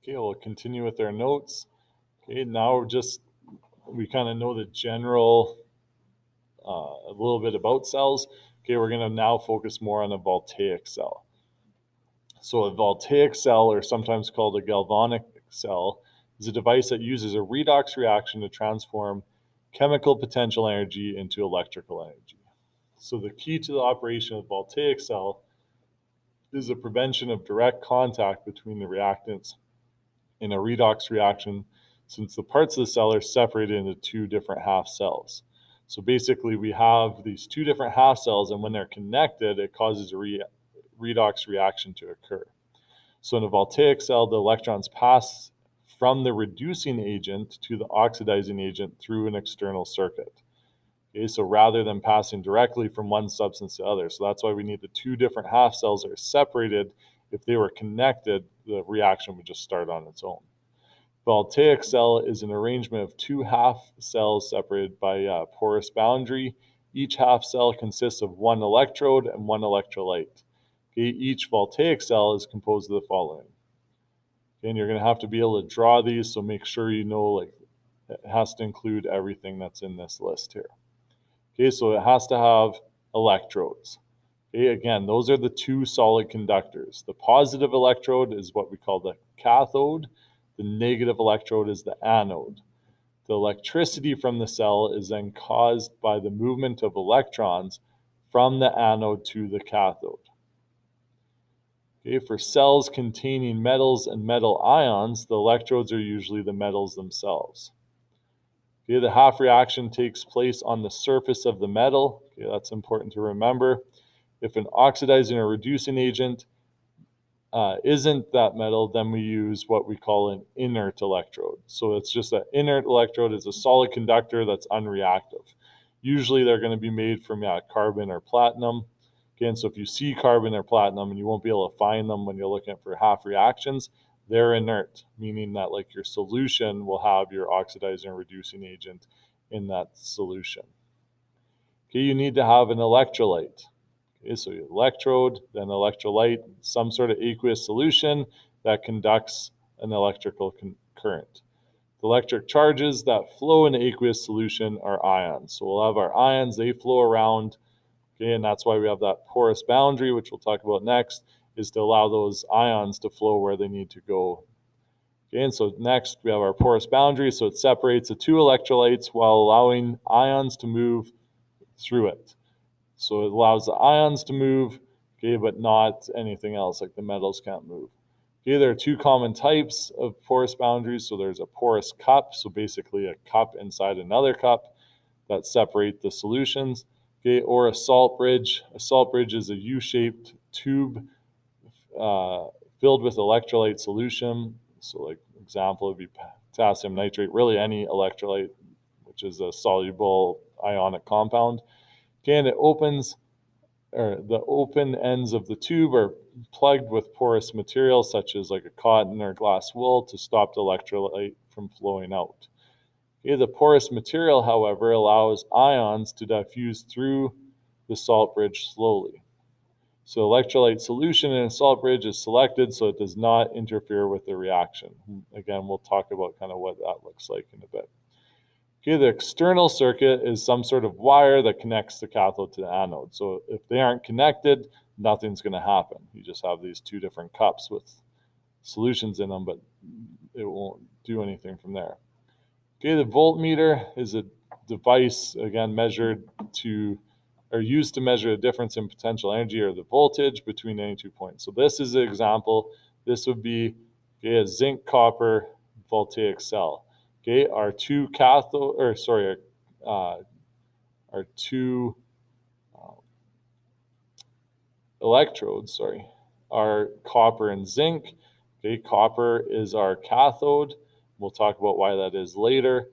Okay, we'll continue with our notes. Okay, now we kind of know the general, a little bit about cells. Okay, we're going to now focus more on a voltaic cell. So a voltaic cell, or sometimes called a galvanic cell, is a device that uses a redox reaction to transform chemical potential energy into electrical energy. So the key to the operation of a voltaic cell is the prevention of direct contact between the reactants in a redox reaction, since the parts of the cell are separated into two different half cells. So basically we have these two different half cells, and when they're connected, it causes a redox reaction to occur. So in a voltaic cell, the electrons pass from the reducing agent to the oxidizing agent through an external circuit. Okay, so rather than passing directly from one substance to the other. So that's why we need the two different half cells that are separated. If they were connected, the reaction would just start on its own. Voltaic cell is an arrangement of two half cells separated by a porous boundary. Each half cell consists of one electrode and one electrolyte. Okay, each voltaic cell is composed of the following. Okay, and you're going to have to be able to draw these, so make sure you know, like, it has to include everything that's in this list here. Okay, so it has to have electrodes. Okay, again, those are the two solid conductors. The positive electrode is what we call the cathode. The negative electrode is the anode. The electricity from the cell is then caused by the movement of electrons from the anode to the cathode. Okay, for cells containing metals and metal ions, the electrodes are usually the metals themselves. Okay, the half reaction takes place on the surface of the metal. Okay, that's important to remember. If an oxidizing or reducing agent isn't that metal, then we use what we call an inert electrode. So it's just an inert electrode is a solid conductor that's unreactive. Usually they're going to be made from carbon or platinum. Again, so if you see carbon or platinum, and you won't be able to find them when you're looking for half reactions, they're inert, meaning that like your solution will have your oxidizing or reducing agent in that solution. Okay, you need to have an electrolyte. Okay, so your electrode, then electrolyte, some sort of aqueous solution that conducts an electrical current. The electric charges that flow in the aqueous solution are ions. So we'll have our ions, they flow around. Okay, and that's why we have that porous boundary, which we'll talk about next, is to allow those ions to flow where they need to go. Okay, and so next we have our porous boundary, so it separates the two electrolytes while allowing ions to move through it. So it allows the ions to move, okay, but not anything else, like the metals can't move. Okay, there are two common types of porous boundaries. So there's a porous cup, so basically a cup inside another cup that separate the solutions. Okay, or a salt bridge. A salt bridge is a U-shaped tube filled with electrolyte solution. So like example would be potassium nitrate, really any electrolyte, which is a soluble ionic compound. Okay, and it opens, or the open ends of the tube are plugged with porous material such as like a cotton or glass wool to stop the electrolyte from flowing out. Okay, the porous material, however, allows ions to diffuse through the salt bridge slowly. So electrolyte solution in a salt bridge is selected so it does not interfere with the reaction. Again, we'll talk about kind of what that looks like in a bit. Okay, the external circuit is some sort of wire that connects the cathode to the anode. So if they aren't connected, nothing's going to happen. You just have these two different cups with solutions in them, but it won't do anything from there. Okay, the voltmeter is a device, again, used to measure the difference in potential energy or the voltage between any 2 points. So this is an example. This would be a zinc copper voltaic cell. Okay, our two electrodes, are copper and zinc. Okay, copper is our cathode. We'll talk about why that is later.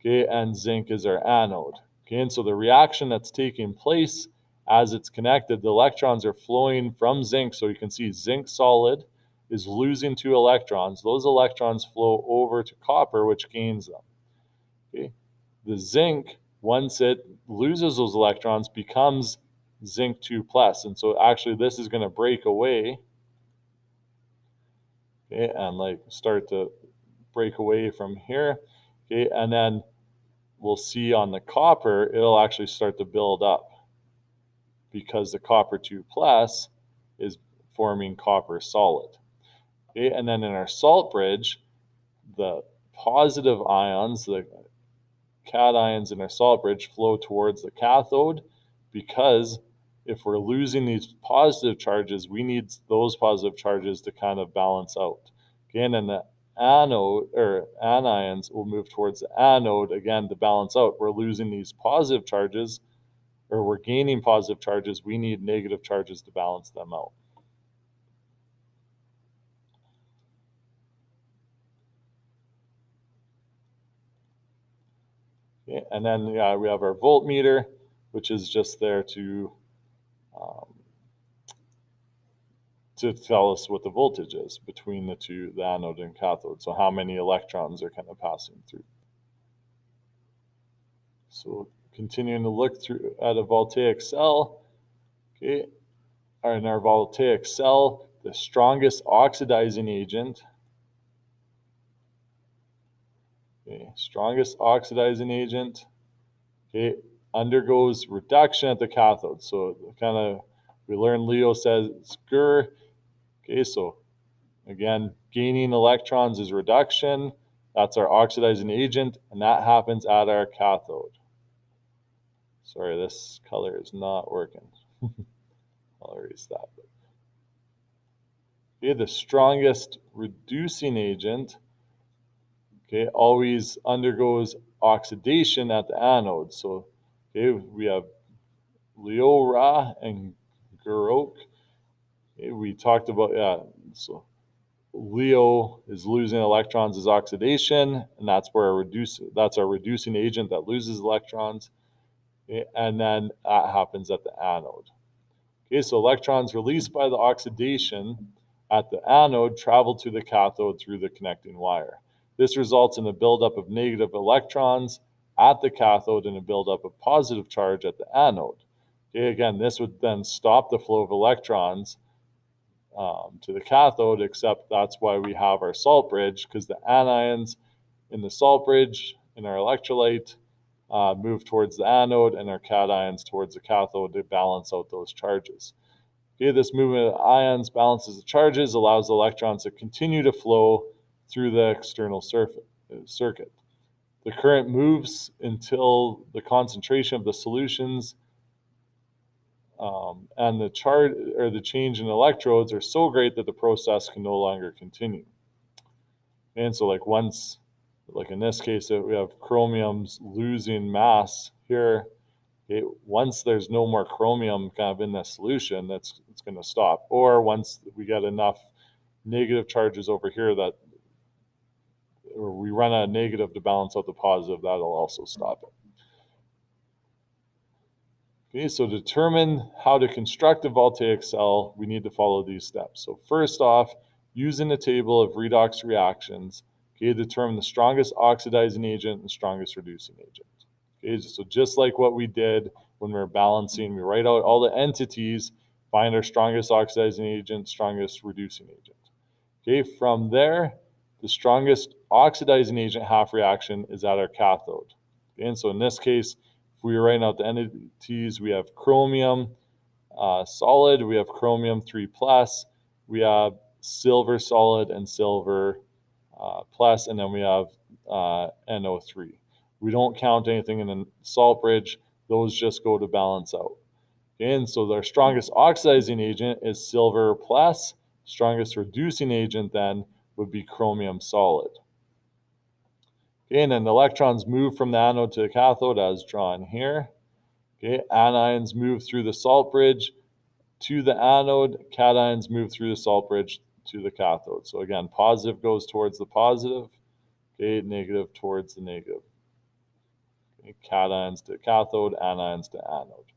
Okay, and zinc is our anode. Okay, and so the reaction that's taking place as it's connected, the electrons are flowing from zinc. So you can see zinc solid is losing 2 electrons. Those electrons flow over to copper, which gains them. Okay, the zinc, once it loses those electrons, becomes zinc 2+. And so actually this is going to break away. Okay, and like start to break away from here. Okay, and then we'll see on the copper, it'll actually start to build up because the copper 2 plus is forming copper solid. Okay, and then in our salt bridge, the positive ions, the cations in our salt bridge flow towards the cathode, because if we're losing these positive charges, we need those positive charges to kind of balance out. Again, and the anode or anions will move towards the anode again to balance out. We're losing these positive charges, or we're gaining positive charges. We need negative charges to balance them out. Okay, and then we have our voltmeter, which is just there to tell us what the voltage is between the two, the anode and cathode. So how many electrons are kind of passing through. So continuing to look through at a voltaic cell, okay, in our voltaic cell, the strongest oxidizing agent, okay, okay, undergoes reduction at the cathode. So kind of, we learned Leo says Skur, okay, so again, gaining electrons is reduction. That's our oxidizing agent, and that happens at our cathode. Sorry, this color is not working. I'll erase that. Okay, the strongest reducing agent, okay, always undergoes oxidation at the anode. So, okay, we have Leora and Gurok. Okay, we talked about, so Leo is losing electrons as oxidation, and that's where that's our reducing agent that loses electrons. Okay, and then that happens at the anode. Okay, so electrons released by the oxidation at the anode travel to the cathode through the connecting wire. This results in a buildup of negative electrons at the cathode and a buildup of positive charge at the anode. Okay, again, this would then stop the flow of electrons to the cathode, except that's why we have our salt bridge, because the anions in the salt bridge in our electrolyte move towards the anode and our cations towards the cathode to balance out those charges. Okay, this movement of ions balances the charges, allows the electrons to continue to flow through the external circuit. The current moves until the concentration of the solutions and the charge or the change in electrodes are so great that the process can no longer continue. And so like once, like in this case, we have chromium's losing mass here. Okay, once there's no more chromium kind of in the solution, it's going to stop. Or once we get enough negative charges over here that, or we run a negative to balance out the positive, that'll also stop it. Okay, so to determine how to construct a voltaic cell, we need to follow these steps. So first off, using a table of redox reactions, okay, determine the strongest oxidizing agent and strongest reducing agent. Okay, so just like what we did when we were balancing, we write out all the entities, find our strongest oxidizing agent, strongest reducing agent. Okay, from there, the strongest oxidizing agent half reaction is at our cathode. Okay, and so in this case, if we were writing out the entities, we have chromium solid, we have chromium 3 plus, we have silver solid and silver plus, and then we have NO3. We don't count anything in the salt bridge. Those just go to balance out. Okay, and so our strongest oxidizing agent is silver plus. Strongest reducing agent then would be chromium solid. Okay, and then the electrons move from the anode to the cathode as drawn here. Okay, anions move through the salt bridge to the anode. Cations move through the salt bridge to the cathode. So again, positive goes towards the positive. Okay, negative towards the negative. Okay, cations to cathode, anions to anode.